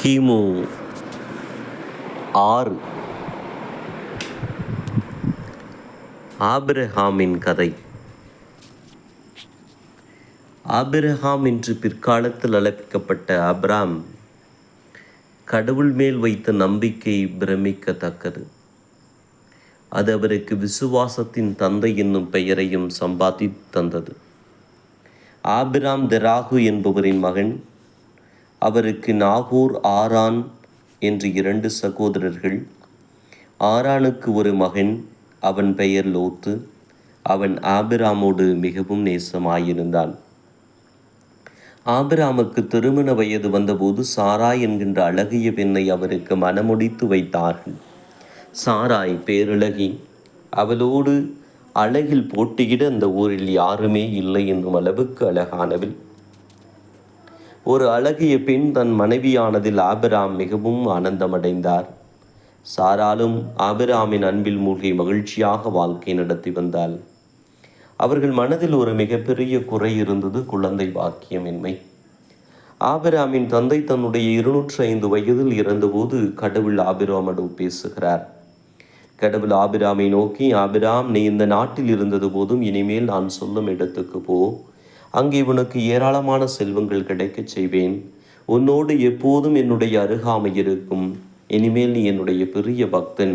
கிமு 6 ஆபிரகாமின் கதை. ஆபிரகாம் என்று பிற்காலத்தில் அழைக்கப்பட்ட ஆபிராம் கடவுள் மேல் வைத்த நம்பிக்கை பிரமிக்கத்தக்கது. அது அவருக்கு விசுவாசத்தின் தந்தை என்னும் பெயரையும் சம்பாதித்து தந்தது. ஆபிராம் தெராகு என்பவரின் மகன். அவருக்கு நாகூர், ஆரான் என்று 2 சகோதரர்கள். ஆரானுக்கு ஒரு மகன், அவன் பெயர் லோத்து. அவன் ஆபிராமோடு மிகவும் நேசமாயிருந்தான். ஆபிராமுக்கு திருமண வயது வந்தபோது சாராய் என்கின்ற அழகிய பெண்ணை அவருக்கு மணமுடித்து வைத்தார்கள். சாராய் பேரழகி. அவளோடு அழகில் போட்டியிட அந்த ஊரில் யாருமே இல்லை என்னும் அளவுக்கு அழகானவள். ஒரு அழகிய பெண் தன் மனைவியானதில் ஆபிராம் மிகவும் ஆனந்தமடைந்தார். சாராலும் ஆபிராமின் அன்பில் மூழ்கி மகிழ்ச்சியாக வாழ்க்கை நடத்தி வந்தாள். அவர்கள் மனதில் ஒரு மிகப்பெரிய குறை இருந்தது, குழந்தை பாக்கியமின்மை. ஆபிராமின் தந்தை தன்னுடைய 205 வயதில் இறந்தபோது கடவுள் ஆபிராமோடு பேசுகிறார். கடவுள் ஆபிராமை நோக்கி, ஆபிராம், நீ இந்த நாட்டில் இருந்தது போதும் இனிமேல் நான் சொல்லும் இடத்துக்கு போ. அங்கே உனக்கு ஏராளமான செல்வங்கள் கிடைக்கச் செய்வேன். உன்னோடு எப்போதும் என்னுடைய அருகாமை இருக்கும். இனிமேல் நீ என்னுடைய பெரிய பக்தன்.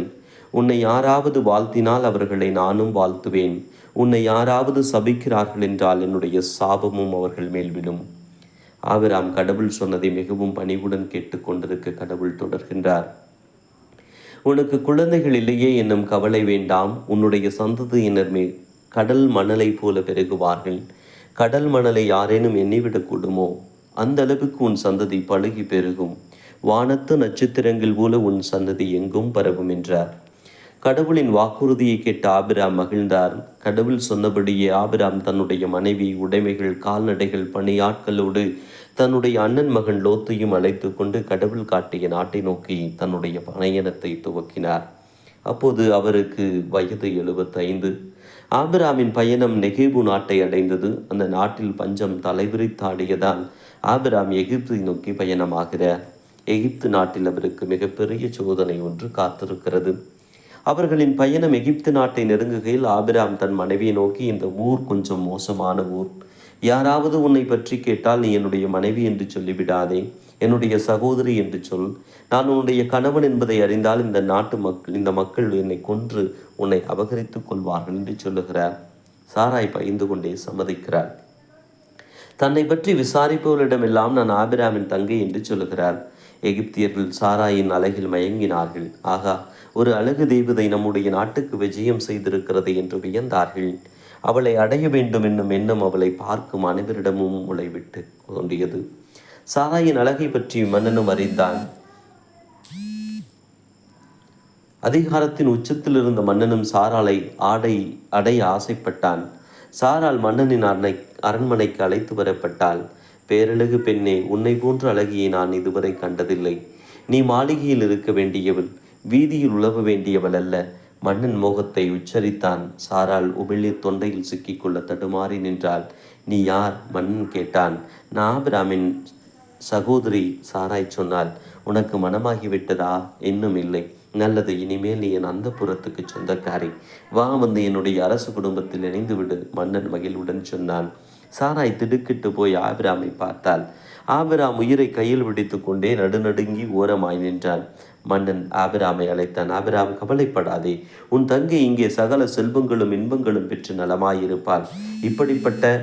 உன்னை யாராவது வாழ்த்தினால் அவர்களை நானும் வாழ்த்துவேன். உன்னை யாராவது சபிக்கிறார்கள் என்றால் என்னுடைய சாபமும் அவர்கள் மேல் விடும். ஆபிராம் கடவுள் சொன்னதை மிகவும் பணிவுடன் கேட்டுக்கொண்டிருக்க கடவுள் தொடர்கின்றார். உனக்கு குழந்தைகள் இல்லையே என்னும் கவலை வேண்டாம். உன்னுடைய சந்ததியினர் மேல் கடல் மணலை போல பெருகுவார்கள். கடல் மணலை யாரேனும் எண்ணிவிடக்கூடுமோ? அந்த அளவுக்கு உன் சந்ததி பழுகி பெருகும். வானத்து நட்சத்திரங்கள் போல உன் சந்ததி எங்கும் பரவும் என்றார். கடவுளின் வாக்குறுதியை கேட்ட ஆபிராம் மகிழ்ந்தார். கடவுள் சொன்னபடியே ஆபிராம் தன்னுடைய மனைவி, உடைமைகள், கால்நடைகள், பணியாட்களோடு தன்னுடைய அண்ணன் மகன் லோத்தையும் அழைத்து கொண்டு கடவுள் காட்டிய நாட்டை நோக்கி தன்னுடைய பயணத்தை துவக்கினார். அப்போது அவருக்கு வயது 75. ஆபிராமின் பயணம் நெகேபு நாட்டை அடைந்தது. அந்த நாட்டில் பஞ்சம் தலைவிரித்தாடியதால் ஆபிராம் எகிப்தை நோக்கி பயணமாகிறார். எகிப்து நாட்டில் அவருக்கு மிகப்பெரிய சோதனை ஒன்று காத்திருக்கிறது. அவர்களின் பயணம் எகிப்து நாட்டை நெருங்குகையில் ஆபிராம் தன் மனைவியை நோக்கி, இந்த ஊர் கொஞ்சம் மோசமான ஊர். யாராவது உன்னை பற்றி கேட்டால் நீ என்னுடைய மனைவி என்று சொல்லிவிடாதே, என்னுடைய சகோதரி என்று சொல். நான் உன்னுடைய கணவன் என்பதை அறிந்தால் இந்த மக்கள் என்னை கொன்று உன்னை அபகரித்துக் கொள்வார்கள் என்று சொல்லுகிறார். சாராய் பயந்து கொண்டே சம்மதிக்கிறார். தன்னை பற்றி விசாரிப்பவர்களிடமெல்லாம் நான் ஆபிராமின் தங்கை என்று சொல்லுகிறார். எகிப்தியர்கள் சாராயின் அழகில் மயங்கினார்கள். ஆகா, ஒரு அழகு தேவதை நம்முடைய நாட்டுக்கு விஜயம் செய்திருக்கிறது என்று வியந்தார்கள். அவளை அடைய வேண்டும் என்னும் எண்ணம் அவளை பார்க்கும் அனைவரிடமும் விட்டு தோன்றியது. சாராயின் அழகை பற்றி மன்னனும் அறிந்தான். அதிகாரத்தின் உச்சத்தில் இருந்த மன்னனும் சாராளை அடைய ஆசைப்பட்டான். சாராள் மன்னனின் அரண்மனைக்கு அழைத்து வரப்பட்டாள். பேரழகு பெண்ணே, உன்னை போன்ற அழகியை நான் இதுவரை கண்டதில்லை. நீ மாளிகையில் இருக்க வேண்டியவள், வீதியில் உழவ வேண்டியவள் அல்ல. மன்னன் மோகத்தை உச்சரித்தான். சாராள் உமிழ்நீ தொண்டையில் சிக்கிக்கொள்ள தடுமாறி நின்றாள். நீ யார்? மன்னன் கேட்டான். நான் ஆபிராமின் சகோதரி. சாராய் சொன்னாள். உனக்கு மனமாகிவிட்டதா? இன்னும் இல்லை. நல்லது, இனிமேல் நீ என் அந்த புறத்துக்கு சொந்தக்காரி. வா, வந்து என்னுடைய அரசு குடும்பத்தில் இணைந்து விடு. மன்னன் மகிழ்வுடன் சொன்னான். சாராய் திடுக்கிட்டு போய் ஆபிராமை பார்த்தாள். ஆபிராம் உயிரை கையில் பிடித்து கொண்டே நடுநடுங்கி ஓரமாய் நின்றான். மன்னன் ஆபிராமை அழைத்தான். ஆபிராம், கவலைப்படாதே. உன் தங்கை இங்கே சகல செல்வங்களும் இன்பங்களும் பெற்று நலமாயிருப்பாள். இப்படிப்பட்ட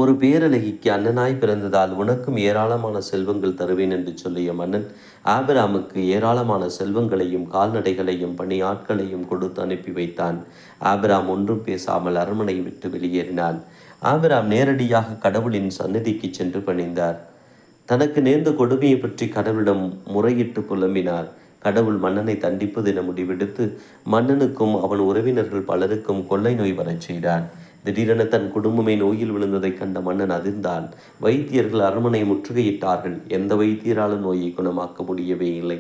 ஒரு பேரழகிக்கு அண்ணனாய் பிறந்ததால் உனக்கும் ஏராளமான செல்வங்கள் தருவேன் என்று சொல்லிய மன்னன் ஆபிராமுக்கு ஏராளமான செல்வங்களையும் கால்நடைகளையும் பணியாட்களையும் கொடுத்து அனுப்பி வைத்தான். ஆபிராம் ஒன்றும் பேசாமல் அரண்மனை விட்டு வெளியேறினான். ஆபிராம் நேரடியாக கடவுளின் சந்நிதிக்கு சென்று பணிந்தார். தனக்கு நேர்ந்த கொடுமையை பற்றி கடவுளிடம் முறையிட்டு புலம்பினார். கடவுள் மன்னனை தண்டிப்பது என முடிவெடுத்து மன்னனுக்கும் அவன் உறவினர்கள் பலருக்கும் கொள்ளை நோய் வரச் செய்தான். திடீரென தன் குடும்பமே நோயில் விழுந்ததை கண்ட மன்னன் அதிர்ந்தான். வைத்தியர்கள் அரண்மனையை முற்றுகையிட்டார்கள். எந்த வைத்தியராலும் நோயை குணமாக்க முடியவே இல்லை.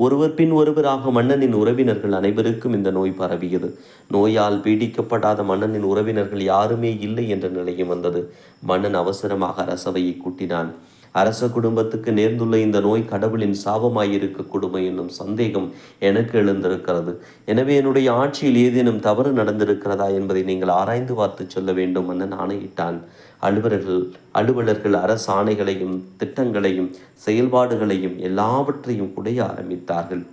ஒருவர் பின் ஒருவராக மன்னனின் உறவினர்கள் அனைவருக்கும் இந்த நோய் பரவியது. நோயால் பீடிக்கப்படாத மன்னனின் உறவினர்கள் யாருமே இல்லை என்ற நிலையும் வந்தது. மன்னன் அவசரமாக அரசவையை கூட்டினான். அரச குடும்பத்துக்கு நேர்ந்துள்ள இந்த நோய் கடவுளின் சாபமாயிருக்கக்கூடும் என்னும் சந்தேகம் எனக்கு எழுந்திருக்கிறது. எனவே என்னுடைய ஆட்சியில் ஏதேனும் தவறு நடந்திருக்கிறதா என்பதை நீங்கள் ஆராய்ந்து பார்த்து சொல்ல வேண்டும் மன்னன் ஆணையிட்டான். அலுவலர்கள் அரசு ஆணைகளையும் திட்டங்களையும் செயல்பாடுகளையும் எல்லாவற்றையும் குடைய ஆரம்பித்தார்கள்.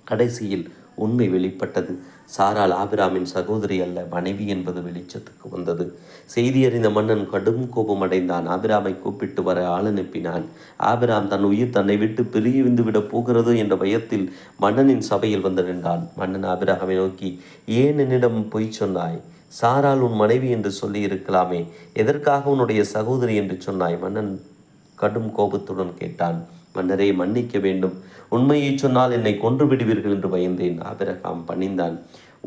கடைசியில் உண்மை வெளிப்பட்டது. சாராள் ஆபிராமின் சகோதரி அல்ல, மனைவி என்பது வெளிச்சத்துக்கு வந்தது. செய்தி அறிந்த மன்னன் கடும் கோபம் அடைந்தான். ஆபிராமை கூப்பிட்டு வர ஆள் அனுப்பினான். ஆபிராம் தன் உயிர் தன்னை விட்டு பிரிந்து விட போகிறது என்ற பயத்தில் மன்னனின் சபையில் வந்து நின்றான். மன்னன் ஆபிராமை நோக்கி, ஏன் என்னிடம் பொய் சொன்னாய்? சாராள் உன் மனைவி என்று சொல்லி இருக்கலாமே, எதற்காக உன்னுடைய சகோதரி என்று சொன்னாய்? மன்னன் கடும் கோபத்துடன் கேட்டான். மன்னரை மன்னிக்க வேண்டும், உண்மையை சொன்னால் என்னை கொன்று விடுவீர்கள் என்று பயந்தேன். ஆபிரகாம் பணிந்தான்.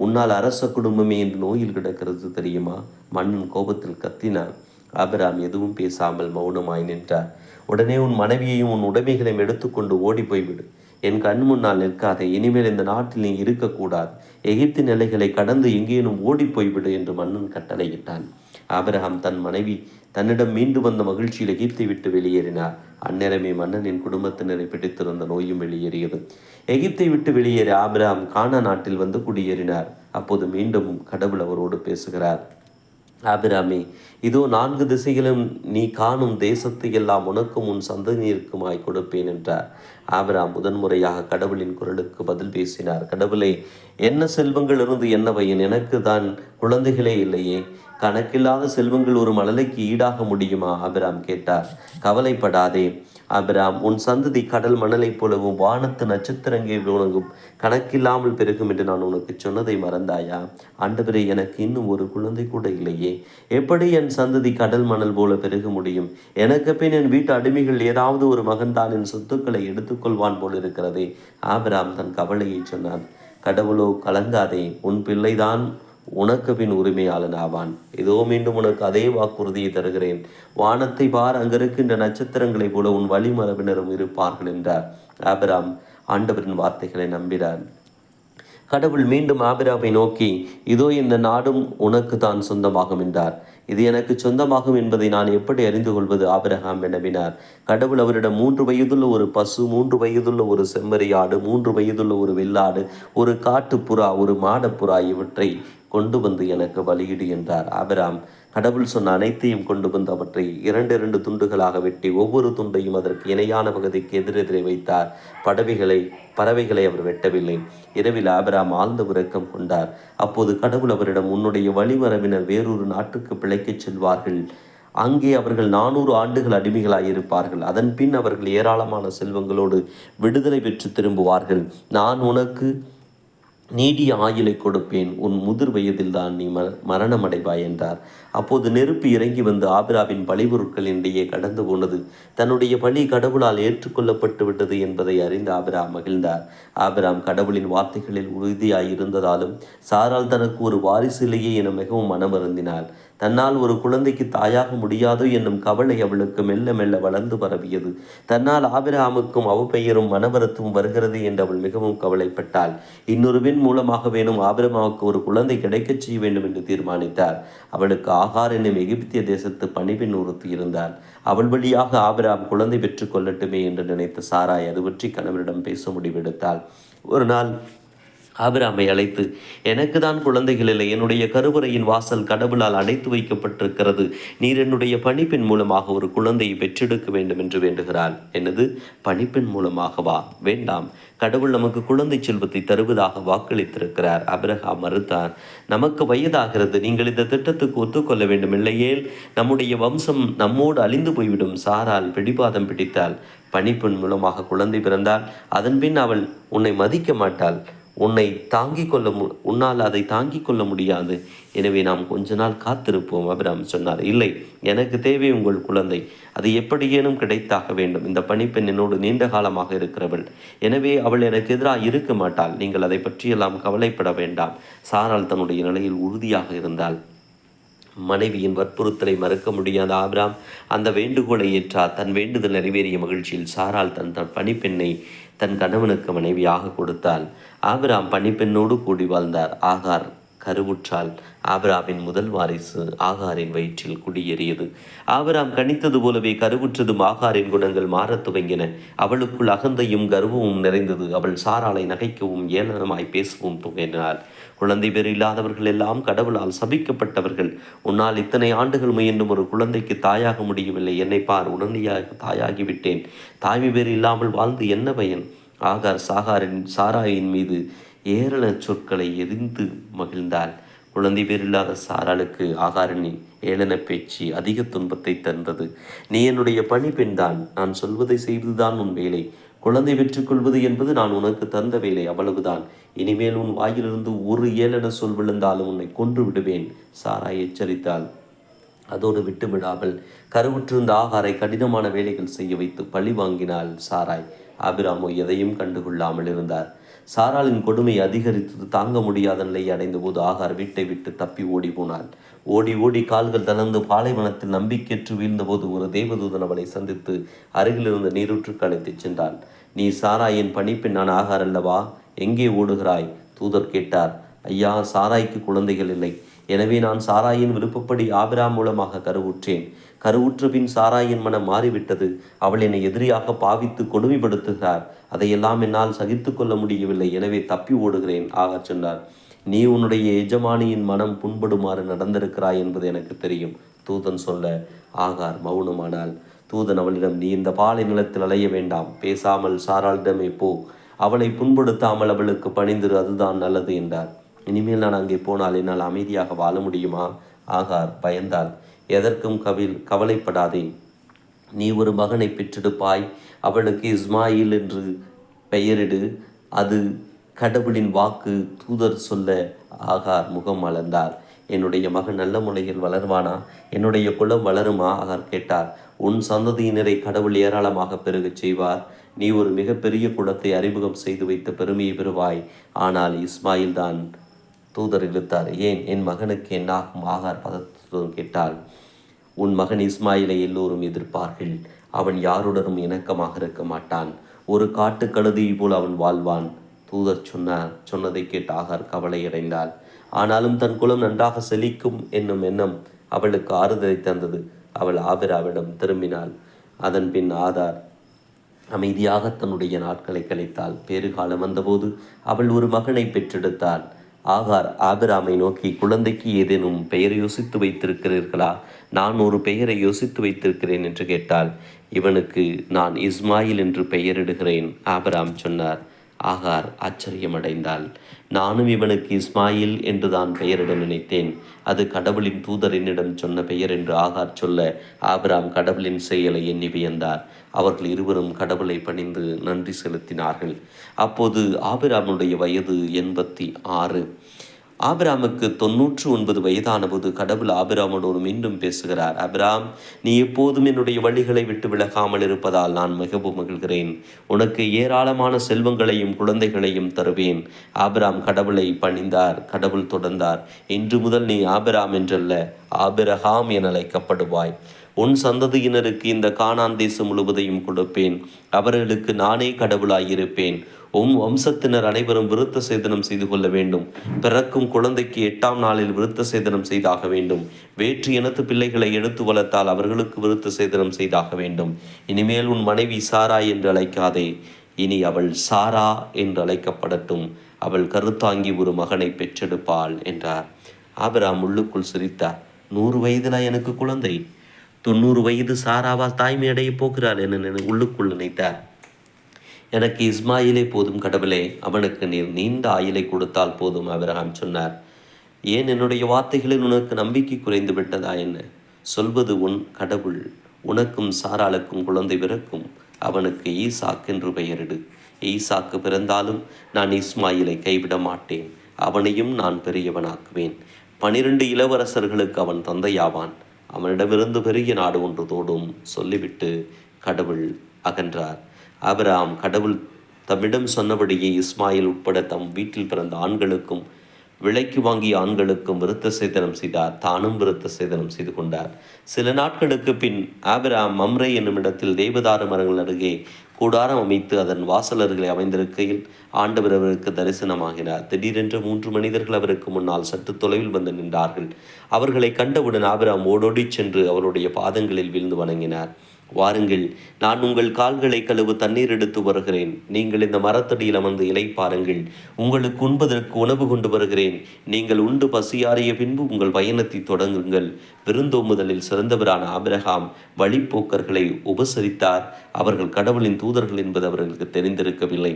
உன்னால் அரச குடும்பமே என்று நோயில் கிடக்கிறது தெரியுமா? மன்னன் கோபத்தில் கத்தினான். ஆபிரகாம் எதுவும் பேசாமல் மௌனமாய் நின்றார். உடனே உன் மனைவியையும் உன் உடைமைகளையும் எடுத்துக்கொண்டு ஓடி போய்விடு. என் கண் முன்னால் நிற்காதே. இனிமேல் இந்த நாட்டில் நீ இருக்கக்கூடாது. எகிப்தின் எல்லைகளை கடந்து எங்கேனும் ஓடி போய்விடு என்று மன்னன் கட்டளையிட்டான். ஆபிரகாம் தன் மனைவி தன்னிடம் மீண்டு வந்த மகிழ்ச்சியில் எகிப்தை விட்டு வெளியேறினார். அந்நேரமே மன்னனின் குடும்பத்தினரை பிடித்திருந்த நோயும் வெளியேறியது. எகிப்தை விட்டு வெளியேறி ஆபிரகாம் கானா நாட்டில் வந்து குடியேறினார். அப்போது மீண்டும் கடவுள் அவரோடு பேசுகிறார். ஆபிராமே, இதோ 4 திசைகளும் நீ காணும் தேசத்தை எல்லாம் உனக்கும் உன் சந்ததியிற்குமாய் கொடுப்பேன் என்றார். ஆபிராம் முதன்முறையாக கடவுளின் குரலுக்கு பதில் பேசினார். கடவுளே, என்ன செல்வங்கள் இருந்து என்ன பயன்? எனக்கு தான் குழந்தைகளே இல்லையே. கணக்கில்லாத செல்வங்கள் ஒரு மழலைக்கு ஈடாக முடியுமா? ஆபிராம் கேட்டார். கவலைப்படாதே ஆபிராம், உன் சந்ததி கடல் மணலைப் போலவும் வானத்து நட்சத்திரங்கள் உனக்கும் கணக்கில்லாமல் பெருகும் என்று நான் உனக்கு சொன்னதை மறந்தாயா? ஆண்டவரே, எனக்கு இன்னும் ஒரு குழந்தை கூட இல்லையே. எப்படி என் சந்ததி கடல் மணல் போல பெருக முடியும்? எனக்கு பின் என் வீட்டு அடிமைகள் ஏதாவது ஒரு மகன்தான் என் சொத்துக்களை எடுத்துக்கொள்வான் போல் இருக்கிறதே. ஆபிராம் தன் கவலையை சொன்னான். கடவுளோ, கலங்காதே, உன் பிள்ளைதான் உனக்கு பின் உரிமையாளன் ஆவான். இதோ மீண்டும் உனக்கு அதே வாக்குறுதியை தருகிறேன். வானத்தை பார், அங்கிருக்கின்ற நட்சத்திரங்களைப் போல உன் வழிமரபினரும் இருப்பார்கள் என்றார். ஆபிராம் ஆண்டவரின் வார்த்தைகளை நம்பினார். கடவுள் மீண்டும் ஆபிராமை நோக்கி, இதோ இந்த நாடும் உனக்கு தான் சொந்தமாகும் என்றார். இது எனக்கு சொந்தமாகும் என்பதை நான் எப்படி அறிந்து கொள்வது? ஆபிரகாம் வினவினார். கடவுள் அவரிடம் 3 வயதுள்ள ஒரு பசு, 3 வயதுள்ள ஒரு செம்மறியாடு, 3 வயதுள்ள ஒரு வெள்ளாடு, ஒரு காட்டுப்புறா, ஒரு மாடப்புறா இவற்றை கொண்டு வந்து எனக்கு பலியிடு என்றார். ஆபிராம் கடவுள் சொன்ன அனைத்தையும் கொண்டு வந்து அவற்றை 2 துண்டுகளாக வெட்டி ஒவ்வொரு துண்டையும் அதற்கு இணையான பகுதிக்கு எதிரெதிரே வைத்தார். பறவைகளை அவர் வெட்டவில்லை. இரவில் ஆபிராம் ஆழ்ந்த உறக்கம் கொண்டார். அப்போது கடவுள் அவரிடம், உன்னுடைய வழிமரபினர் வேறொரு நாட்டுக்கு பிழைக்கச் செல்வார்கள். அங்கே அவர்கள் 400 ஆண்டுகள் அடிமைகளாயிருப்பார்கள். அதன் பின் அவர்கள் ஏராளமான செல்வங்களோடு விடுதலை பெற்று திரும்புவார்கள். நான் உனக்கு நீடிய ஆயுளை கொடுப்பேன். உன் முதிர் வயதில் தான் நீ மரணமடைவாய் என்றார். அப்போது நெருப்பு இறங்கி வந்து ஆபிராவின் பழிபொருட்களினிடையே கடந்து போனது. தன்னுடைய பழி கடவுளால் ஏற்றுக்கொள்ளப்பட்டு விட்டது என்பதை அறிந்து ஆபிராம் மகிழ்ந்தார். ஆபிராம் கடவுளின் வார்த்தைகளில் உறுதியாயிருந்ததாலும் சாரால் தனக்கு ஒரு வாரிசு இல்லையே என மிகவும் மனமருந்தினாள். தன்னால் ஒரு குழந்தைக்கு தாயாக முடியாதோ என்னும் கவலை அவளுக்கு மெல்ல மெல்ல வளர்ந்து பரவியது. தன்னால் ஆபிரகாமுக்கும் அவப்பெயரும் மனவருத்தமும் வருகிறது என்று அவள் மிகவும் கவலைப்பட்டாள். இன்னொரு பெண் மூலமாக வேணும் ஆபிரகாமுக்கு ஒரு குழந்தை கிடைக்கச் செய்ய வேண்டும் என்று தீர்மானித்தார். அவளுக்கு ஆகார் என்னும் எகிப்திய தேசத்து பணிபெண் ஒருத்தி இருந்தாள். அவள் வழியாக ஆபிரகாம் குழந்தை பெற்றுக் கொள்ளட்டுமே என்று நினைத்த சாராய் அது பற்றி கணவரிடம் பேச முடிவெடுத்தாள். ஒரு நாள் ஆபிராமை அழைத்து, எனக்கு தான் குழந்தைகள் இல்லை. என்னுடைய கருவறையின் வாசல் கடவுளால் அடைத்து வைக்கப்பட்டிருக்கிறது. நீர் என்னுடைய பணிப்பெண் மூலமாக ஒரு குழந்தையை பெற்றெடுக்க வேண்டும் என்று வேண்டுகிறாள். என்னது, பணிப்பெண் மூலமாகவா? வேண்டாம், கடவுள் நமக்கு குழந்தை செல்வத்தை தருவதாக வாக்களித்திருக்கிறார். ஆபிரகாம் மறுத்தார். நமக்கு வயதாகிறது. நீங்கள் இந்த திட்டத்துக்கு ஒத்துக்கொள்ள வேண்டும். இல்லையேல் நம்முடைய வம்சம் நம்மோடு அழிந்து போய்விடும். சாரால் பிடிவாதம் பிடித்தாள். பணிப்பெண் மூலமாக குழந்தை பிறந்தால் அதன் பின் அவள் உன்னை மதிக்க மாட்டாள். உன்னால் அதை தாங்கிக் கொள்ள முடியாது. எனவே நாம் கொஞ்ச நாள் காத்திருப்போம். ஆபிரகாம் சொன்னார். இல்லை, எனக்கு தேவை உங்கள் குழந்தை. அது எப்படியேனும் கிடைத்தாக வேண்டும். இந்த பணிப்பெண் என்னோடு நீண்ட காலமாக இருக்கிறவள். எனவே அவள் எனக்கு எதிராக இருக்க மாட்டாள். நீங்கள் அதை பற்றியெல்லாம் கவலைப்பட வேண்டாம். சாரால் தன்னுடைய நிலையில் உறுதியாக இருந்தாள். மனைவியின் வற்புறுத்தலை மறுக்க முடியாத ஆபிரகாம் அந்த வேண்டுகோளை ஏற்றார். தன் வேண்டுதல் நிறைவேறிய மகிழ்ச்சியில் சாரால் தன் பணிப்பெண்ணை தன் கணவனுக்கு மனைவியாக கொடுத்தாள். ஆபிரகாம் பணிப்பெண்ணோடு கூடி வாழ்ந்தார். ஆகார் கருவுற்றால். ஆபிராமின் முதல் வாரிசு ஆகாரின் வயிற்றில் குடியேறியது. ஆபிராம் கணித்தது போலவே கருவுற்றதும் ஆகாரின் குணங்கள் மாறத் துவங்கின. அவளுக்குள் அகந்தையும் கர்வமும் நிறைந்தது. அவள் சாராளை நகைக்கவும் ஏளனமாய் பேசவும் துவங்கினாள். குழந்தை பேர் இல்லாதவர்கள் எல்லாம் கடவுளால் சபிக்கப்பட்டவர்கள். உன்னால் இத்தனை ஆண்டுகள் முயன்றும் ஒரு குழந்தைக்கு தாயாக முடியவில்லை. என்னை பார், உடனடியாக தாயாகிவிட்டேன். தாய்மை பேர் இல்லாமல் வாழ்ந்து என்ன பயன்? ஆகார் சாராயின் மீது ஏளன சொற்களை எரிந்து மகிழ்ந்தாள். குழந்தை பேரில்லாத சாராளுக்கு ஆகாரனின் ஏளன பேச்சு அதிக துன்பத்தை தந்தது. நீ என்னுடைய பணிப்பெண்தான். நான் சொல்வதை செய்வதுதான் உன் வேலை. குழந்தை பெற்றுக்கொள்வது என்பது நான் உனக்கு தந்த வேலை, அவ்வளவுதான். இனிமேல் உன் வாயிலிருந்து ஒரு ஏளன சொல் விழுந்தாலும் உன்னை கொன்று விடுவேன், சாராய் எச்சரித்தாள். அதோடு விட்டுவிடாமல் கருவுற்றிருந்த ஆகாரை கடினமான வேலைகள் செய்ய வைத்து பழி வாங்கினாள் சாராய். ஆபிராமோ எதையும் கண்டுகொள்ளாமல் இருந்தார். சாராளின் கொடுமை அதிகரித்தது. தாங்க முடியாத நிலையை அடைந்த போது ஆகார் வீட்டை விட்டு தப்பி ஓடி போனாள். ஓடி ஓடி கால்கள் தளர்ந்து பாலைவனத்தில் நம்பிக்கையற்று வீழ்ந்தபோது ஒரு தேவதூதன் அவளை சந்தித்து அருகிலிருந்த நீரூற்றுக்கு அழைத்துச் சென்றாள். நீ சாராயின் பணிப்பெண்ணான ஆகார் அல்லவா? எங்கே ஓடுகிறாய்? தூதர் கேட்டார். ஐயா, சாராய்க்கு குழந்தைகள் இல்லை. எனவே நான் சாராயின் விருப்பப்படி ஆபிராம் மூலமாக கருவுற்றேன். கருவுற்ற பின் சாராயின் மனம் மாறிவிட்டது. அவள் என்னை எதிரியாக பாவித்து கொடுமைப்படுத்துகிறார். அதையெல்லாம் என்னால் சகித்து கொள்ள முடியவில்லை. எனவே தப்பி ஓடுகிறேன், ஆகார் சொன்னார். நீ உன்னுடைய எஜமானியின் மனம் புண்படுமாறு நடந்திருக்கிறாய் என்பது எனக்கு தெரியும், தூதன் சொல்ல ஆகார் மௌனமானாள். தூதன் அவளிடம், நீ இந்த பாலை நிலத்தில் அலைய வேண்டாம். பேசாமல் சாராளிடமே போ. அவளை புண்படுத்தாமல் அவளுக்கு பணிந்திரு, அதுதான் நல்லது என்றார். இனிமேல் நான் அங்கே போனால் என்னால் அமைதியாக வாழ முடியுமா? ஆகார் பயந்தாள். எதற்கும் கவலைப்படாதே. நீ ஒரு மகனை பெற்றெடுப்பாய். அவளுக்கு இஸ்மாயில் என்று பெயரிடு. அது கடவுளின் வாக்கு, தூதர் சொல்ல ஆகார் முகம் மலர்ந்தார். என்னுடைய மகன் நல்ல முறையில் வளர்வானா? என்னுடைய குலம் வளருமா? ஆகார் கேட்டார். உன் சந்ததியினரை கடவுள் ஏராளமாக பெருகச் செய்வார். நீ ஒரு மிகப்பெரிய குலத்தை அறிமுகம் செய்து வைத்த பெருமையை பெறுவாய். ஆனால் இஸ்மாயில் தான். தூதர் இழுத்தார். ஏன், என் மகனுக்கு என்னாகும்? ஆகார் பதத்துடன் கேட்டாள். உன் மகன் இஸ்மாயிலை எல்லோரும் எதிர்ப்பார்கள். அவன் யாருடனும் இணக்கமாக இருக்க மாட்டான். ஒரு காட்டு கழுதை போல் அவன் வாழ்வான். தூதர் சொன்னதை கேட்டு ஆகார் கவலையடைந்தாள். ஆனாலும் தன் குலம் நன்றாக செழிக்கும் என்னும் எண்ணம் அவளுக்கு ஆறுதலை தந்தது. அவள் ஆபிராவிடம் திரும்பினாள். அதன் பின் ஆதார் அமைதியாக தன்னுடைய நாட்களை கழித்தாள். பேறுகாலம் வந்தபோது அவள் ஒரு மகனை பெற்றெடுத்தாள். ஆகார் ஆபிராமை நோக்கி, குழந்தைக்கு ஏதேனும் பெயரை யோசித்து வைத்திருக்கிறீர்களா? நான் ஒரு பெயரை யோசித்து வைத்திருக்கிறேன் என்று கேட்டாள். இவனுக்கு நான் இஸ்மாயில் என்று பெயரிடுகிறேன், ஆபிராம் சொன்னார். ஆகார் ஆச்சரியமடைந்தாள். நானும் இவனுக்கு இஸ்மாயில் என்று தான் பெயரிட நினைத்தேன். அது கடவுளின் தூதர் என்னிடம் சொன்ன பெயர் என்று ஆகார் சொல்ல ஆபிராம் கடவுளின் செயலை எண்ணி வியந்தார். அவர்கள் இருவரும் கடவுளை பணிந்து நன்றி செலுத்தினார்கள். அப்போது ஆபிராமுடைய வயது 86. ஆபிராமுக்கு 99 வயதான போது கடவுள் ஆபிராமோடு மீண்டும் பேசுகிறார். ஆபிராம், நீ எப்போதும் என்னுடைய வழிகளை விட்டு விலகாமல் இருப்பதால் நான் மிகவும் மகிழ்கிறேன். உனக்கு ஏராளமான செல்வங்களையும் குழந்தைகளையும் தருவேன். ஆபிராம் கடவுளை பணிந்தார். கடவுள் தொடர்ந்தார். இன்று முதல் நீ ஆபிராம் என்றல்ல, ஆபிரகாம் என அழைக்கப்படுவாய். உன் சந்ததியினருக்கு இந்த கானான் தேசம் முழுவதையும் கொடுப்பேன். அவர்களுக்கு நானே கடவுளாயிருப்பேன். வம்சத்தினர் அனைவரும் விருத்த சேதனம் செய்து கொள்ள வேண்டும். பிறக்கும் குழந்தைக்கு 8ஆம் நாளில் விருத்த சேதனம் செய்தாக வேண்டும். வேற்று இனத்து பிள்ளைகளை எடுத்து வளர்த்தால் அவர்களுக்கு விருத்த சேதனம் செய்தாக வேண்டும். இனிமேல் உன் மனைவி சாரா என்று அழைக்காதே. இனி அவள் சாரா என்று அழைக்கப்படட்டும். அவள் கருத்தாங்கி ஒரு மகனை பெற்றெடுப்பாள் என்றார். ஆபிராம் உள்ளுக்குள் சிரித்தார். 100 வயதிலா எனக்கு குழந்தை? 90 வயது சாராவால் தாய்மை அடைய போகிறாள் என உள்ளுக்குள் நினைத்தார். எனக்கு இஸ்மாயிலே போதும் கடவுளே, அவனுக்கு நீர் நீண்ட ஆயுளை கொடுத்தால் போதும், ஆபிரகாம் சொன்னார். ஏன் என்னுடைய வார்த்தைகளில் உனக்கு நம்பிக்கை குறைந்து விட்டதா என்ன? சொல்வது உன் கடவுள். உனக்கும் சாராளுக்கும் குழந்தை பிறக்கும். அவனுக்கு ஈசாக் என்று பெயரிடு. ஈசாக்கு பிறந்தாலும் நான் இஸ்மாயிலை கைவிட மாட்டேன். அவனையும் நான் பெரியவனாக்குவேன். 12 இளவரசர்களுக்கு அவன் தந்தையாவான். அவனிடமிருந்து பெரிய நாடு ஒன்று தோடும் சொல்லிவிட்டு கடவுள் அகன்றார். ஆபிரகாம் கடவுள் தம்மிடம் சொன்னபடியே இஸ்மாயில் உட்பட தம் வீட்டில் பிறந்த ஆண்களுக்கும் விலைக்கு வாங்கிய ஆண்களுக்கும் விருத்த சேதனம் செய்தார். தானும் விருத்த சேதனம் செய்து கொண்டார். சில நாட்களுக்கு பின் ஆபிரகாம் மம்ரே என்னும் இடத்தில் தேவதாரு மரங்கள் அருகே கூடாரம் அமைத்து அதன் வாசலர்களை அமைந்திருக்கையில் ஆண்டவர் அவருக்கு தரிசனமாகினார். திடீரென்று 3 மனிதர்கள் அவருக்கு முன்னால் சற்று தொலைவில் வந்து நின்றார்கள். அவர்களை கண்டவுடன் ஆபிரகாம் ஓடோடி சென்று அவருடைய பாதங்களில் வீழ்ந்து வணங்கினார். வாருங்கள், நான் உங்கள் கால்களை கழுவு தண்ணீர் எடுத்து வருகிறேன். நீங்கள் இந்த மரத்தடியில் அமர்ந்து இலை பாருங்கள். உங்களுக்கு உண்பதற்கு உணவு கொண்டு வருகிறேன். நீங்கள் உண்டு பசியாறிய பின்பு உங்கள் பயணத்தை தொடங்குங்கள். விருந்தோம்புதலில் சிறந்தவரான ஆபிரகாம் வழிப்போக்கர்களை உபசரித்தார். அவர்கள் கடவுளின் தூதர்கள் என்பது அவர்களுக்கு தெரிந்திருக்கவில்லை.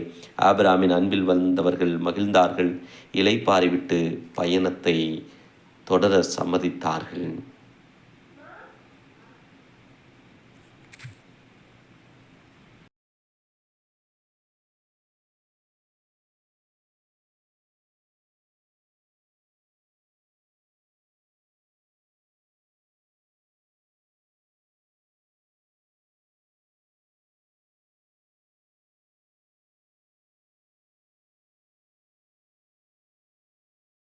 ஆபிரகாமின் அன்பில் வந்தவர்கள் மகிழ்ந்தார்கள். இலைப்பாரிவிட்டு பயணத்தை தொடர சம்மதித்தார்கள்.